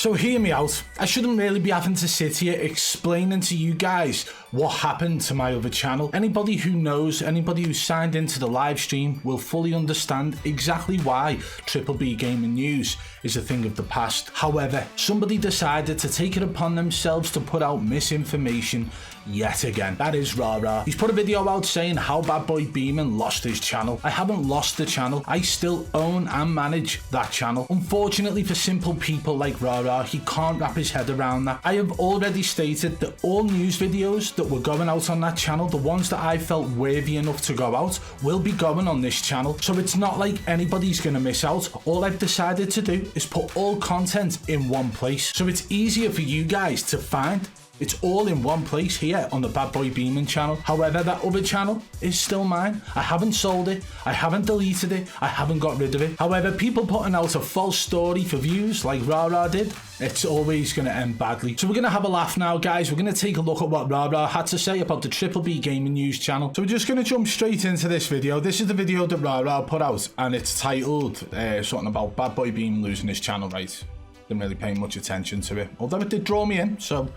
So hear me out, I shouldn't really be having to sit here explaining to you guys what happened to my other channel. Anybody who knows, anybody who signed into the live stream will fully understand exactly why Triple B Gaming News is a thing of the past. However, somebody decided to take it upon themselves to put out misinformation yet again. That is RARA. He's put a video out saying how BadBoy Beaman lost his channel. I haven't lost the channel. I still own and manage that channel. Unfortunately for simple people like RARA, he can't wrap his head around that. I have already stated that all news videos that were going out on that channel, the ones that I felt worthy enough to go out, will be going on this channel. So it's not like anybody's going to miss out. All I've decided to do is put all content in one place. So it's easier for you guys to find. It's all in one place here on the BadBoy Beaman channel. However, that other channel is still mine. I haven't sold it. I haven't deleted it. I haven't got rid of it. However, people putting out a false story for views like RARA did, it's always going to end badly. So we're going to have a laugh now, guys. We're going to take a look at what RARA had to say about the Triple B Gaming News channel. So we're just going to jump straight into this video. This is the video that RARA put out, and it's titled something about BadBoy Beaman losing his channel, right? Didn't really pay much attention to it, although it did draw me in. So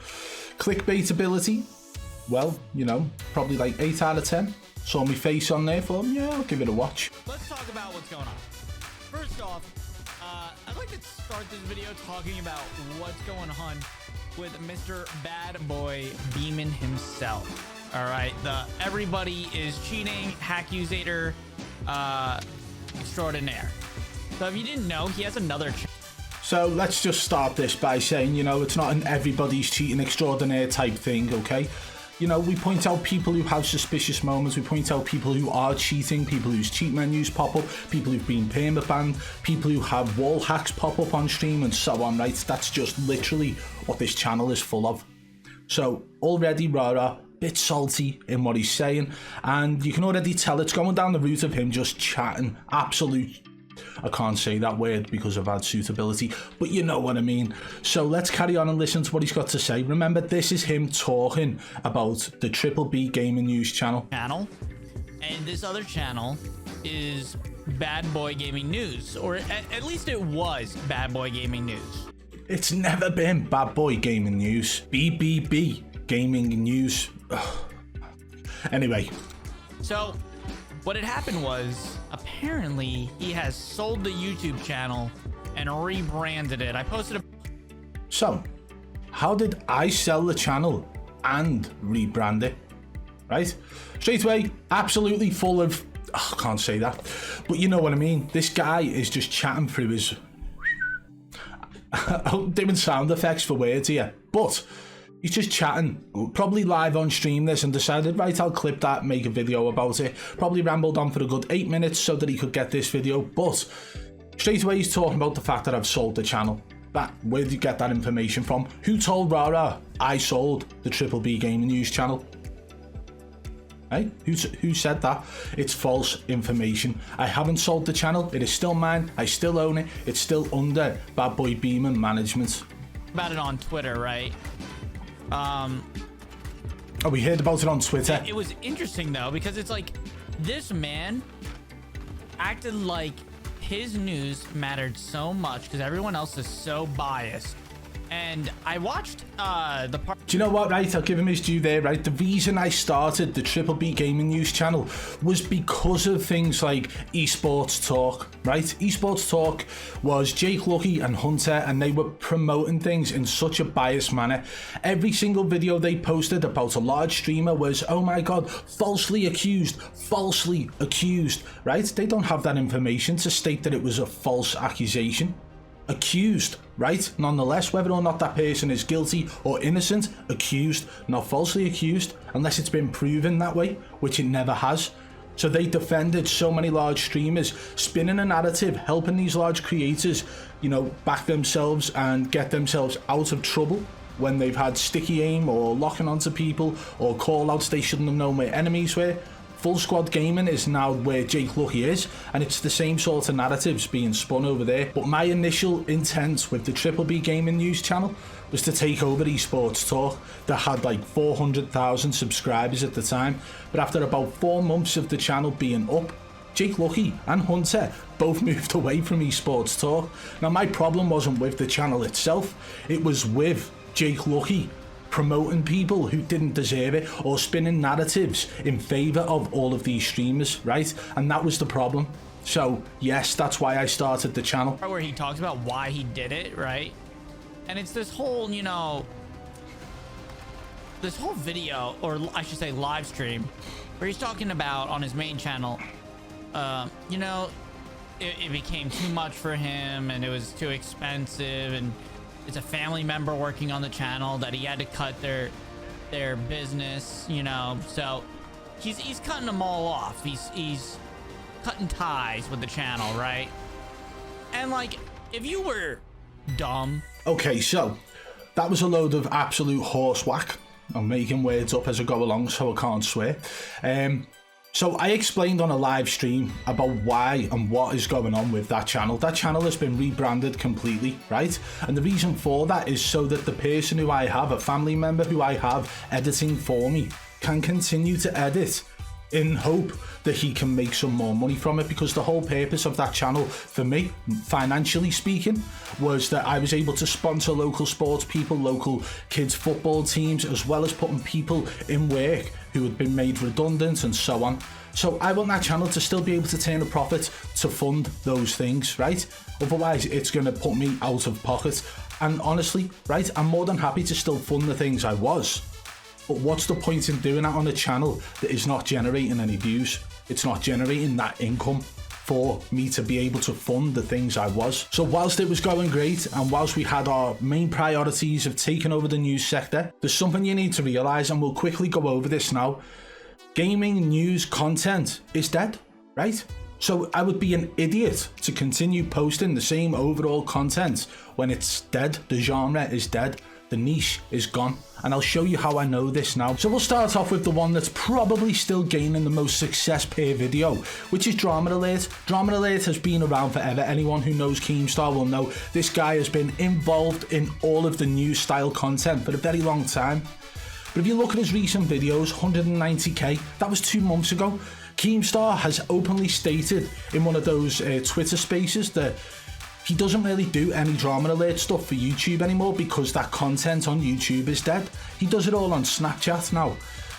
clickbaitability, well, you know, probably like 8 out of 10. Saw my face on there, thought, yeah, I'll give it a watch. Let's talk about what's going on. First off, I'd like to start this video talking about what's going on with Mr. BadBoy Beaman himself. All right, the everybody is cheating, accusator extraordinaire. So if you didn't know, he has another channel. So let's just start this by saying, you know, it's not an everybody's cheating extraordinaire type thing, okay? You know, we point out people who have suspicious moments, we point out people who are cheating, people whose cheat menus pop up, people who've been permabanned, people who have wall hacks pop up on stream and so on, right? That's just literally what this channel is full of. So already RARA, bit salty in what he's saying, and you can already tell it's going down the route of him just chatting absolute, I can't say that word because of ad suitability, but you know what I mean. So let's carry on and listen to what he's got to say. Remember, this is him talking about the Triple B Gaming News channel. And this other channel is BadBoy Gaming News, or at least it was BadBoy Gaming News. It's never been BadBoy Gaming News. BBB Gaming News. Ugh. Anyway. So what had happened was, apparently, he has sold the YouTube channel and rebranded it. I posted a... So, how did I sell the channel and rebrand it? Right? Straight away, absolutely full of... Oh, I can't say that. But you know what I mean. This guy is just chatting through his... I'm doing sound effects for words here. But he's just chatting, probably live on stream this, and decided, right, I'll clip that, make a video about it. Probably rambled on for a good 8 minutes so that he could get this video, but straight away he's talking about the fact that I've sold the channel. Where did you get that information from? Who told RARA I sold the Triple B Gaming News channel? Hey, who said that? It's false information. I haven't sold the channel. It is still mine. I still own it. It's still under BadBoy Beaman management. About it on Twitter, right? Oh, we heard about it on Twitter. It was interesting though, because it's like this man acted like his news mattered so much because everyone else is so biased. And I watched the part. Do you know what, right? I'll give him his due there, right? The reason I started the Triple B Gaming News channel was because of things like esports talk, right? Esports talk was Jake Lucky and Hunter, and they were promoting things in such a biased manner. Every single video they posted about a large streamer was, oh my god, falsely accused, right? They don't have that information to state that it was a false accusation. Accused, right? Nonetheless, whether or not that person is guilty or innocent, accused, not falsely accused, unless it's been proven that way, which it never has. So they defended so many large streamers, spinning a narrative, helping these large creators, you know, back themselves and get themselves out of trouble when they've had sticky aim or locking onto people or call outs they shouldn't have known where enemies were. Full Squad Gaming is now where Jake Lucky is, and it's the same sort of narratives being spun over there. But my initial intent with the Triple B Gaming News channel was to take over esports talk that had like 400,000 subscribers at the time. But after about 4 months of the channel being up, Jake Lucky and Hunter both moved away from esports talk. Now my problem wasn't with the channel itself, it was with Jake Lucky promoting people who didn't deserve it or spinning narratives in favour of all of these streamers, right? And that was the problem. So yes, that's why I started the channel. Where he talks about why he did it, right? And it's this whole, you know, this whole video, or I should say live stream, where he's talking about on his main channel, you know, it became too much for him and it was too expensive, and it's a family member working on the channel that he had to cut their business, you know. So he's cutting them all off. He's cutting ties with the channel, right? And like, if you were dumb. Okay, so that was a load of absolute horse whack. I'm making words up as I go along, so I can't swear. So I explained on a live stream about why and what is going on with that channel. That channel has been rebranded completely, right? And the reason for that is so that the person who I have, a family member who I have editing for me, can continue to edit in hope that he can make some more money from it, because the whole purpose of that channel for me, financially speaking, was that I was able to sponsor local sports people, local kids football teams, as well as putting people in work who had been made redundant and so on. So I want that channel to still be able to turn a profit to fund those things, right? Otherwise it's going to put me out of pocket. And honestly, right, I'm more than happy to still fund the things I was. But what's the point in doing that on a channel that is not generating any views? It's not generating that income for me to be able to fund the things I was. So whilst it was going great, and whilst we had our main priorities of taking over the news sector, there's something you need to realise, and we'll quickly go over this now. Gaming news content is dead, right? So I would be an idiot to continue posting the same overall content when it's dead. The genre is dead. The niche is gone, and I'll show you how I know this now. So we'll start off with the one that's probably still gaining the most success per video, which is Drama Alert. Drama Alert has been around forever. Anyone who knows Keemstar will know this guy has been involved in all of the news style content for a very long time. But if you look at his recent videos, 190k, that was 2 months ago. Keemstar has openly stated in one of those Twitter spaces that he doesn't really do any Drama Alert stuff for YouTube anymore because that content on YouTube is dead. He does it all on Snapchat now.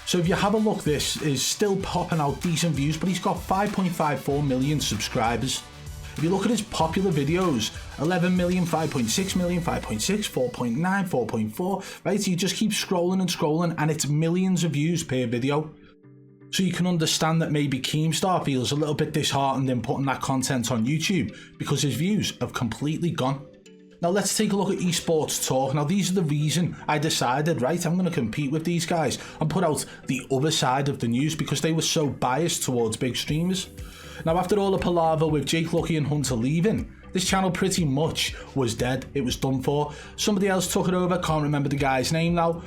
So if you have a look, this is still popping out decent views, but he's got 5.54 million subscribers. If you look at his popular videos, 11 million, 5.6 million, 5.6, 4.9, 4.4, right? You just keep scrolling and scrolling, and it's millions of views per video. So you can understand that maybe Keemstar feels a little bit disheartened in putting that content on YouTube because his views have completely gone. Now let's take a look at esports talk. Now these are the reason I decided, right, I'm going to compete with these guys and put out the other side of the news because they were so biased towards big streamers. Now after all the palaver with Jake Lucky and Hunter leaving, this channel pretty much was dead. It was done for. Somebody else took it over, can't remember the guy's name now.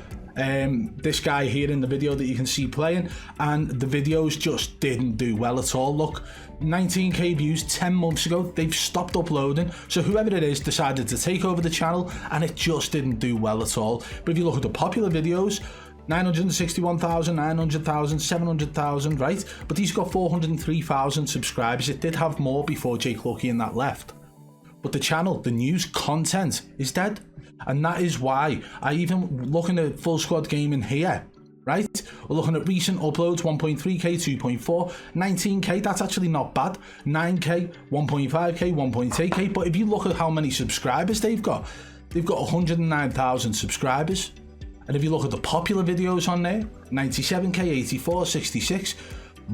This guy here in the video that you can see playing, and the videos just didn't do well at all. Look, 19k views 10 months ago, they've stopped uploading, so whoever it is decided to take over the channel, and it just didn't do well at all. But if you look at the popular videos, 961,000, 900,000, 700,000, right? But he's got 403,000 subscribers. It did have more before Jake Lucky and that left. But the channel, the news content is dead. And that is why I even looking at Full Squad Gaming here, right? We're looking at recent uploads, 1.3k, 2.4, 19k, that's actually not bad. 9k, 1.5k, 1.8k. But if you look at how many subscribers they've got 109,000 subscribers. And if you look at the popular videos on there, 97k, 84, 66.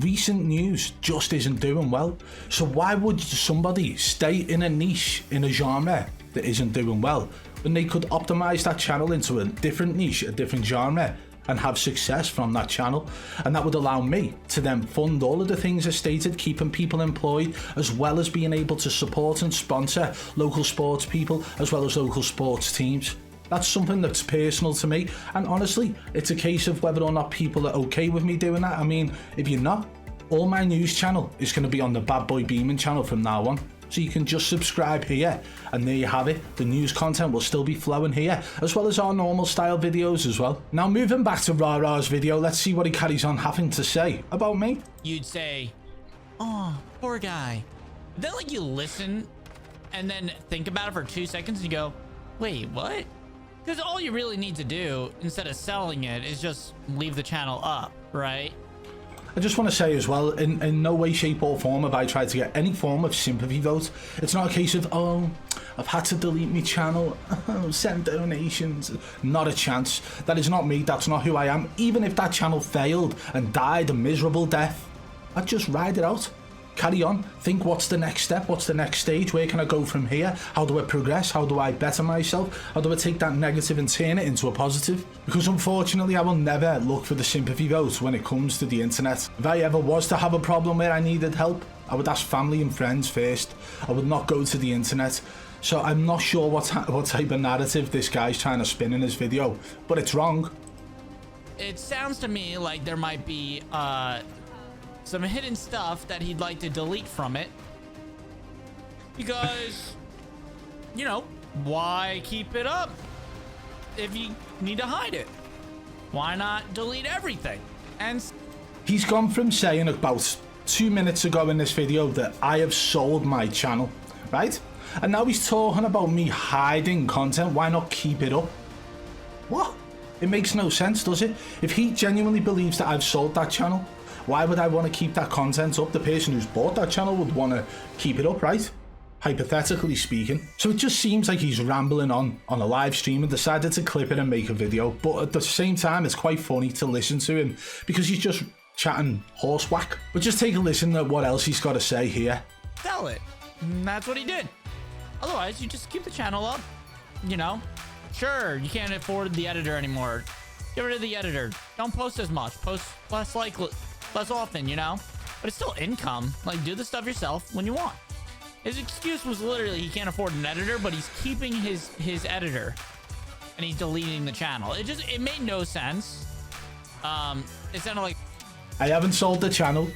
Recent news just isn't doing well. So why would somebody stay in a niche, in a genre that isn't doing well, when they could optimize that channel into a different niche, a different genre, and have success from that channel? And that would allow me to then fund all of the things I stated, keeping people employed, as well as being able to support and sponsor local sports people, as well as local sports teams. That's something that's personal to me, and honestly, it's a case of whether or not people are okay with me doing that. I mean, if you're not, all my news channel is going to be on the BadBoy Beaman channel from now on. So you can just subscribe here, and there you have it. The news content will still be flowing here, as well as our normal style videos as well. Now moving back to RARA's video, let's see what he carries on having to say about me. You'd say oh, poor guy. Then like you listen and then think about it for 2 seconds and you go, wait, what? Because all you really need to do instead of selling it is just leave the channel up, right? I just want to say as well, in no way, shape or form have I tried to get any form of sympathy vote. It's not a case of, oh, I've had to delete my channel, send donations. Not a chance. That is not me, that's not who I am. Even if that channel failed and died a miserable death, I'd just ride it out. Carry on, think what's the next step, what's the next stage, where can I go from here, how do I progress, how do I better myself, how do I take that negative and turn it into a positive? Because unfortunately I will never look for the sympathy vote when it comes to the internet. If I ever was to have a problem where I needed help, I would ask family and friends first. I would not go to the internet. So I'm not sure what type of narrative this guy's trying to spin in his video, but it's wrong. It sounds to me like there might be some hidden stuff that he'd like to delete from it, because, you know, why keep it up if you need to hide it? Why not delete everything? And he's gone from saying about 2 minutes ago in this video that I have sold my channel, right? And now he's talking about me hiding content. Why not keep it up? What? It makes no sense, does it? If he genuinely believes that I've sold that channel, why would I want to keep that content up? The person who's bought that channel would want to keep it up, right? Hypothetically speaking. So it just seems like he's rambling on a live stream and decided to clip it and make a video. But at the same time, it's quite funny to listen to him because he's just chatting horse whack. But just take a listen at what else he's got to say here. Sell it. And that's what he did. Otherwise, you just keep the channel up. You know, sure, you can't afford the editor anymore. Get rid of the editor. Don't post as much. Post less often, you know? But it's still income. Like, do the stuff yourself when you want. His excuse was literally he can't afford an editor, but he's keeping his editor. And he's deleting the channel. It made no sense. It sounded like... I haven't sold the channel,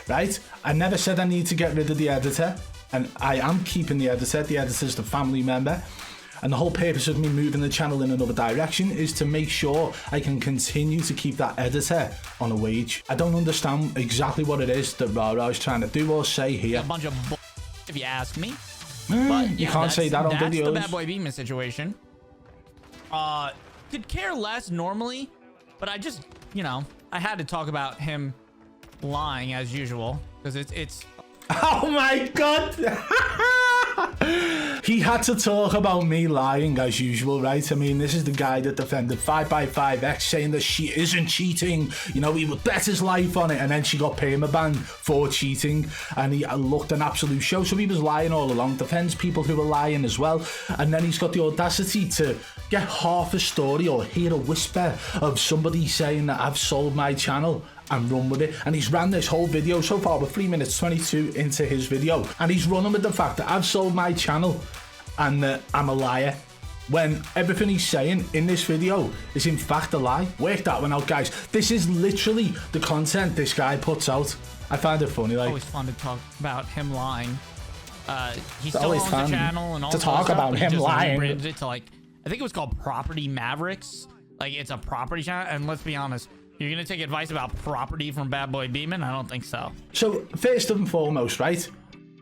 right? I never said I need to get rid of the editor. And I am keeping the editor. The editor's the family member. And the whole purpose of me moving the channel in another direction is to make sure I can continue to keep that editor on a wage. I don't understand exactly what it is that RARA is trying to do or say here. A bunch of if you ask me. But you can't say that on videos. That's the BadBoy Beaman situation. Could care less normally, but I just, you know, I had to talk about him lying as usual because it's oh my god. He had to talk about me lying as usual, right? I mean, this is the guy that defended 5x5x saying that she isn't cheating. You know, he would bet his life on it, and then she got permabanned for cheating, and he looked an absolute show. So he was lying all along, defends people who were lying as well. And then he's got the audacity to get half a story or hear a whisper of somebody saying that I've sold my channel and run with it. And he's ran this whole video so far. We're 3 minutes 22 into his video, and he's running with the fact that I've sold my channel and that I'm a liar, when everything he's saying in this video is in fact a lie. Work that one out, guys. This is literally the content this guy puts out. I find it funny. Like, always fun to talk about him lying. He still always owns fun the channel and all to that talk stuff, about but he him just lying. rebranded it to, like, I think it was called Property Mavericks. Like, it's a property channel, and let's be honest, you're gonna take advice about property from BadBoy Beaman? I don't think so. So first and foremost, right,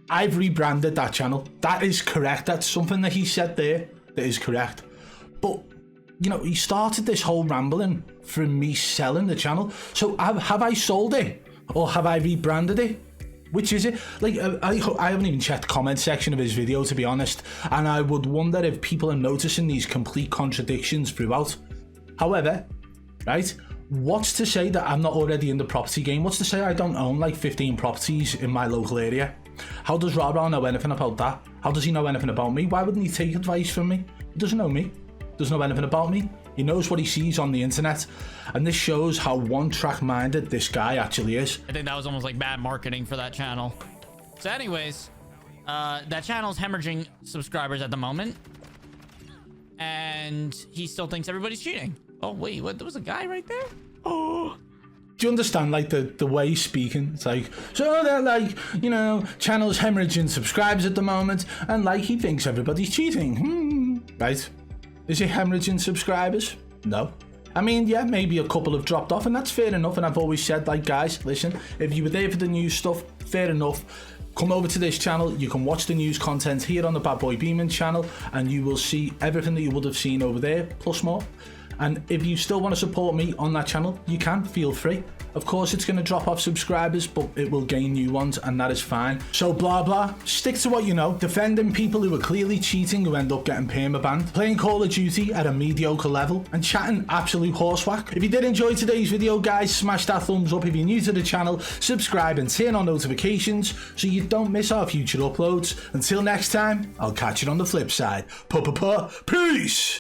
I've rebranded that channel. That is correct. That's something that he said there that is correct. But, you know, he started this whole rambling from me selling the channel. So have I sold it? Or have I rebranded it? Which is it? Like, I haven't even checked the comment section of his video, to be honest. And I would wonder if people are noticing these complete contradictions throughout. However, right, what's to say that I'm not already in the property game? What's to say I don't own like 15 properties in my local area? How does RARA know anything about that? How does he know anything about me? Why wouldn't he take advice from me? He doesn't know me. Doesn't know anything about me. He knows what he sees on the internet. And this shows how one-track minded this guy actually is. I think that was almost like bad marketing for that channel. So anyways, that channel's hemorrhaging subscribers at the moment. And he still thinks everybody's cheating. Oh, wait, what? There was a guy right there? Oh. Do you understand, like, the way he's speaking? It's like, so they're like, you know, channel's hemorrhaging subscribers at the moment, and like he thinks everybody's cheating. Right? Is he hemorrhaging subscribers? No. I mean, yeah, maybe a couple have dropped off, and that's fair enough. And I've always said, like, guys, listen, if you were there for the news stuff, fair enough. Come over to this channel, you can watch the news content here on the BadBoy Beaman channel, and you will see everything that you would have seen over there, plus more. And if you still want to support me on that channel, you can, feel free. Of course, it's going to drop off subscribers, but it will gain new ones, and that is fine. So blah blah, stick to what you know, defending people who are clearly cheating who end up getting permabanned, playing Call of Duty at a mediocre level, and chatting absolute horsewhack. If you did enjoy today's video, guys, smash that thumbs up. If you're new to the channel, subscribe and turn on notifications so you don't miss our future uploads. Until next time, I'll catch you on the flip side. Peace!